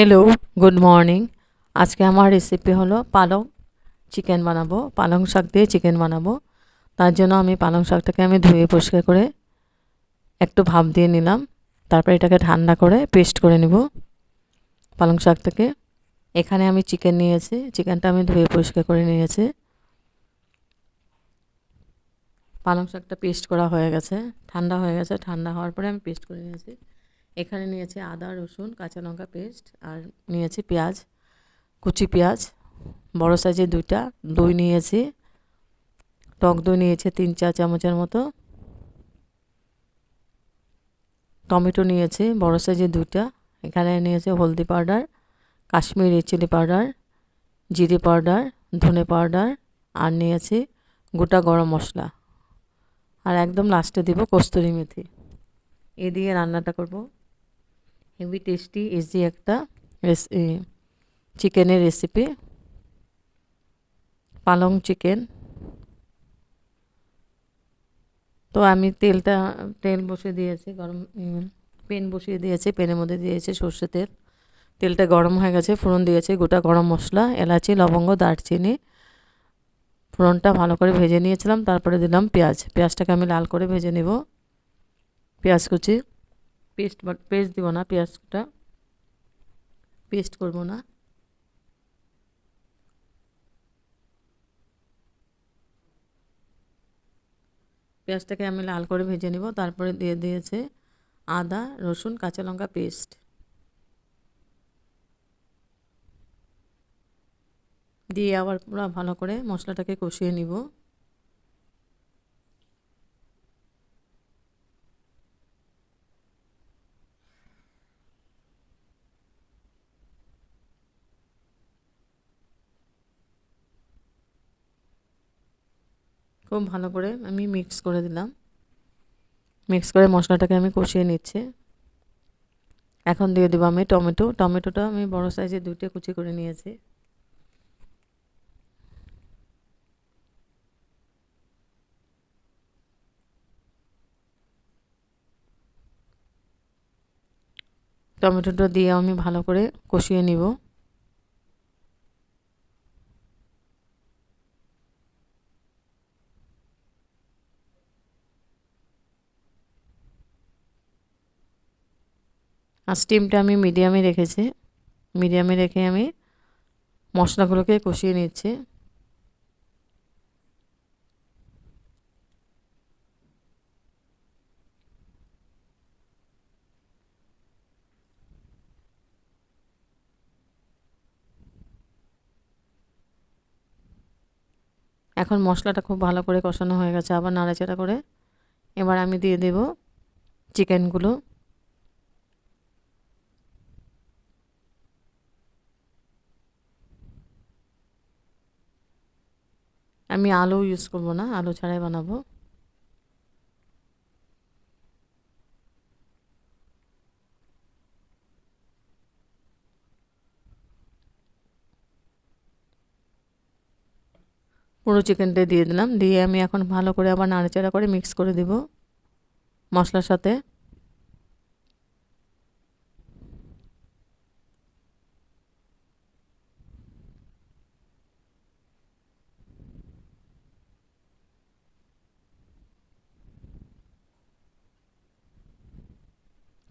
Hello, good morning. আজকে আমার recipe হলো পালং চিকেন বানাবো। পালং শাক দিয়ে চিকেন বানাবো। তার জন্য আমি পালং শাকটাকে ধুয়ে পরিষ্কার করে একটু ভাপ দিয়ে নিলাম। তারপর এটাকে ঠান্ডা করে পেস্ট করে নিব পালং শাকটাকে। এখানে আমি চিকেন নিয়েছি, চিকেনটা আমি ধুয়ে পরিষ্কার করে নিয়েছি। পালং শাকটা পেস্ট করা হয়ে গেছে, ঠান্ডা হয়ে গেছে। ঠান্ডা হওয়ার পরে আমি পেস্ট করে নিয়েছি। এখানে নিয়েছি আদা, রসুন, কাঁচা লঙ্কা পেস্ট, আর নিয়েছি পেঁয়াজ, কুচি পেঁয়াজ বড় সাইজের 2টা। দই নিয়েছি, টক দই নিয়েছি 3-4 চামচের মতো। টমেটো নিয়েছি বড় সাইজের 2টা। এখানে নিয়েছি হলদি পাউডার, কাশ্মীরি চিলি পাউডার, জিরে পাউডার, ধনে পাউডার, আর নিয়েছি গোটা গরম মশলা, আর একদম লাস্টে দিব কস্তুরি মেথি। এ দিয়ে রান্নাটা করব। হেভি টেস্টি ইজি একটা চিকেনের রেসিপি, পালং চিকেন। তো আমি তেল বসিয়ে দিয়েছি, পেন বসিয়ে দিয়েছি। পেনের মধ্যে দিয়েছি সর্ষে তেল। তেলটা গরম হয়ে গেছে, ফোড়ন দিয়েছি গোটা গরম মশলা, এলাচি, লবঙ্গ, দারচিনি। ফোড়নটা ভালো করে ভেজে নিয়েছিলাম। তারপরে দিলাম পেঁয়াজটাকে আমি লাল করে ভেজে নেব। পেঁয়াজ কুচি, পেস্ট দিব না, পেঁয়াজটা পেস্ট করব না। পেঁয়াজটাকে আমি লাল করে ভেজে নেব। তারপরে দিয়ে দিয়েছে আদা, রসুন, কাঁচা লঙ্কা পেস্ট দিয়ে আবার পুরো ভালো করে মশলাটাকে কষিয়ে নিব। খুব ভালো করে আমি মিক্স করে দিলাম। মিক্স করে মশলাটাকে আমি কষিয়ে নিচ্ছি। এখন দিয়ে দেবো আমি টমেটোটা আমি বড় সাইজের 2টে কুচি করে নিয়েছি। টমেটোটা দিয়ে আমি ভালো করে কষিয়ে নিব। আর স্টিমটা আমি মিডিয়ামে রেখেছি। মিডিয়ামে রেখে আমি মশলাগুলোকে কষিয়ে নিচ্ছি। এখন মশলাটা খুব ভালো করে কষানো হয়ে গেছে, আবার নাড়াচাড়া করে এবার আমি দিয়ে দেব চিকেনগুলো। আমি আলু ইউজ করব না, আলু ছাড়াই বানাবো। পুরো চিকেনটা দিয়ে দিলাম। দিয়ে আমি এখন ভালো করে আবার নাড়াচাড়া করে মিক্স করে দেব মশলার সাথে।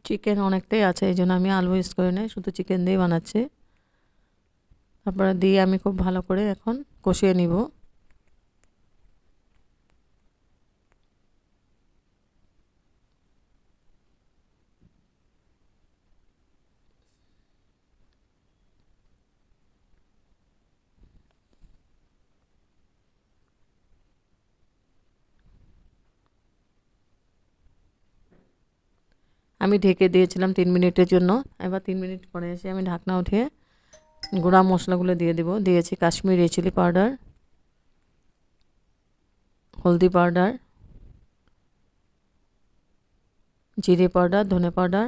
চিকেন অনেকটাই আছে, এই জন্য আমি আলু ইউজ করে নাই, শুধু চিকেন দিয়ে বানাচ্ছি। তারপরে দিয়ে আমি খুব ভালো করে এখন কষিয়ে নিব। আমি ঢেকে দিয়েছিলাম 3 মিনিটের জন্য। এবার 3 মিনিট পরে এসে আমি ঢাকনা উঠিয়ে গুঁড়া মশলাগুলো দিয়ে দেব। দিয়েছি কাশ্মীরি চিলি পাউডার, হলদি পাউডার, জিরে পাউডার, ধনে পাউডার,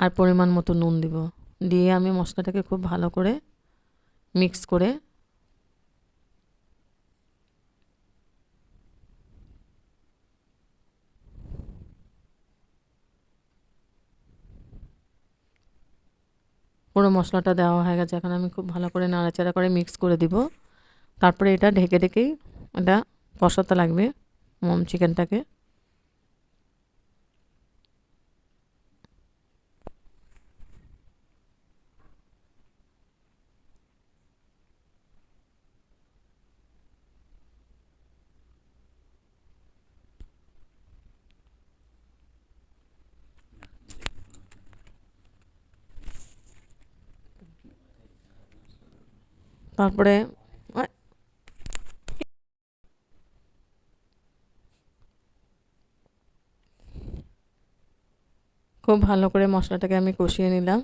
আর পরিমাণ মতো নুন দিব। দিয়ে আমি মশলাটাকে খুব ভালো করে মিক্স করে পুরো মশলাটা দেওয়া হয়ে গেছে। এখন আমি খুব ভালো করে নাড়াচাড়া করে মিক্স করে দিব। তারপরে এটা ঢেকে ঢেকেই এটা কষাতে লাগবে চিকেনটাকে। তারপরে খুব ভালো করে মশলাটাকে আমি কষিয়ে নিলাম।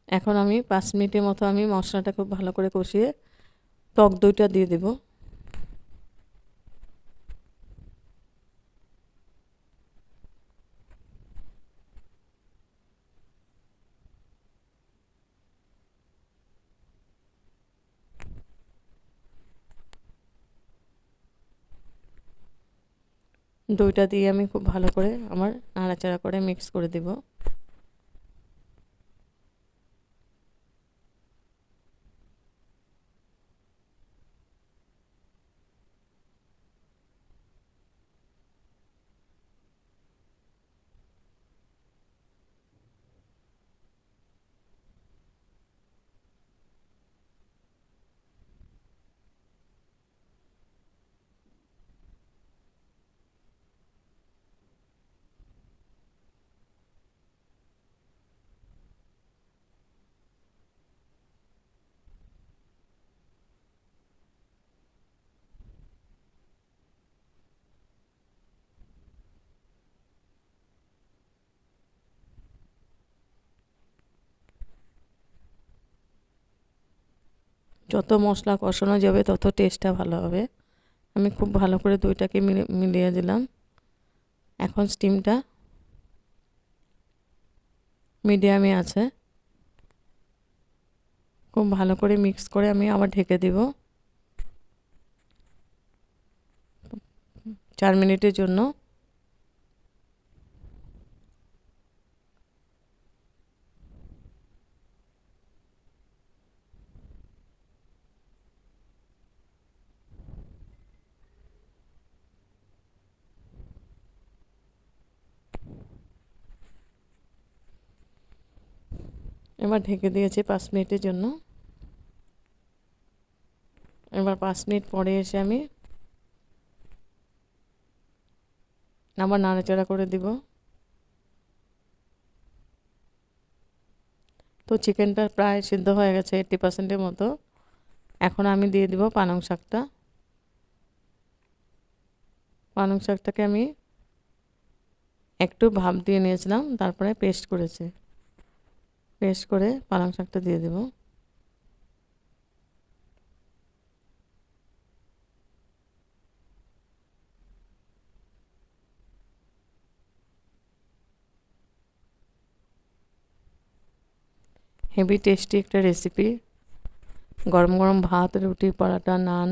এখন আমি 5 মিনিটের মতো আমি মশলাটা খুব ভালো করে কষিয়ে টক দইটা দিয়ে দেব। দইটা দিয়ে আমি খুব ভালো করে আমার নাড়াচাড়া করে মিক্স করে দেব। যত মশলা কষানো যাবে তত টেস্টটা ভালো হবে। আমি খুব ভালো করে দইটাকে মিলিয়ে দিলাম। এখন স্টিমটা মিডিয়ামে আছে। খুব ভালো করে মিক্স করে আমি আবার ঢেকে দেব 4 মিনিটের জন্য। এবার ঢেকে দিয়েছি 5 মিনিটের জন্য। এবার 5 মিনিট পরে এসে আমি আবার নাড়াচাড়া করে দিব। তো চিকেনটা প্রায় সিদ্ধ হয়ে গেছে 80%-এর মতো। এখন আমি দিয়ে দিব পালং শাকটা। পালং শাকটাকে আমি একটু ভাপ দিয়ে নিয়েছিলাম, তারপরে পেস্ট করেছি। পেস্ট করে পালং শাকটা দিয়ে দেব। হেভি টেস্টি একটা রেসিপি। গরম গরম ভাত, রুটি, পরাটা, নান,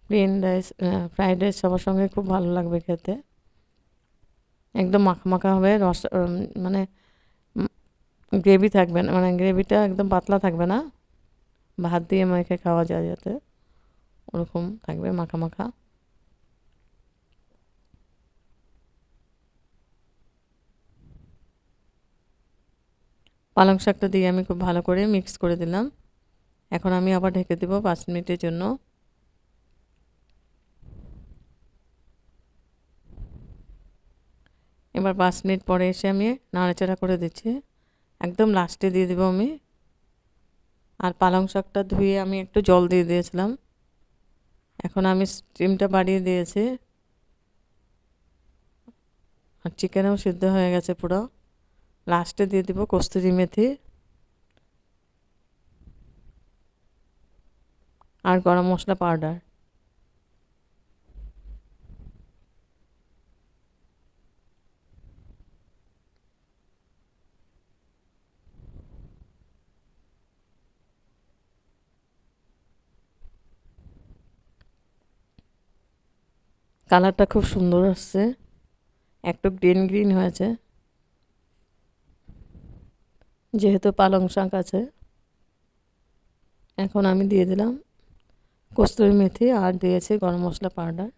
প্লেন রাইস, ফ্রাইড রাইস সবার সঙ্গে খুব ভালো লাগবে খেতে। একদম মাখা মাখা হবে, রস মানে গ্রেভি থাকবে না, মানে গ্রেভিটা একদম পাতলা থাকবে না, ভাত দিয়ে মেখে খাওয়া যায় যাতে ওরকম থাকবে মাখা মাখা। পালং শাকটা দিয়ে আমি খুব ভালো করে মিক্স করে দিলাম। এখন আমি আবার ঢেকে দেব 5 মিনিটের জন্য। এবার 5 মিনিট পরে এসে আমি নাড়াচাড়া করে দিচ্ছি। একদম লাস্টে দিয়ে দেবো আমি। আর পালং শাকটা ধুয়ে আমি একটু জল দিয়ে দিয়েছিলাম। এখন আমি স্টিমটা বাড়িয়ে দিয়েছি। আর চিকেনও সিদ্ধ হয়ে গেছে পুরো। লাস্টে দিয়ে দিব কস্তুরি মেথি আর গরম মশলা পাউডার। কালারটা খুব সুন্দর আসছে, একটু গ্রিন গ্রিন হয়েছে, যেহেতু পালং শাক আছে। এখন আমি দিয়ে দিলাম কস্তুরি মেথি আর দিয়েছি গরম মশলা পাউডার,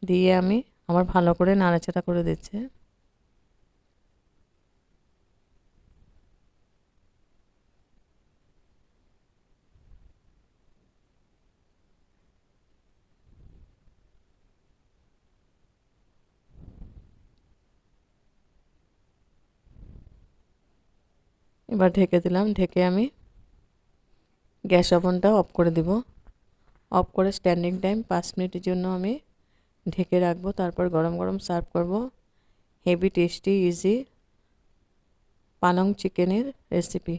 দিয়ে আমি আবার ভালো করে নাড়াচাড়া করে দিচ্ছি। এবার ঢেকে দিলাম, ঢেকে আমি গ্যাস ওভেনটা অফ করে দিব। অফ করে স্ট্যান্ডিং টাইম 5 মিনিটের জন্য আমি ঢেকে রাখবো, তারপর গরম গরম সার্ভ করব। হেভি টেস্টি ইজি পালং চিকেনের রেসিপি।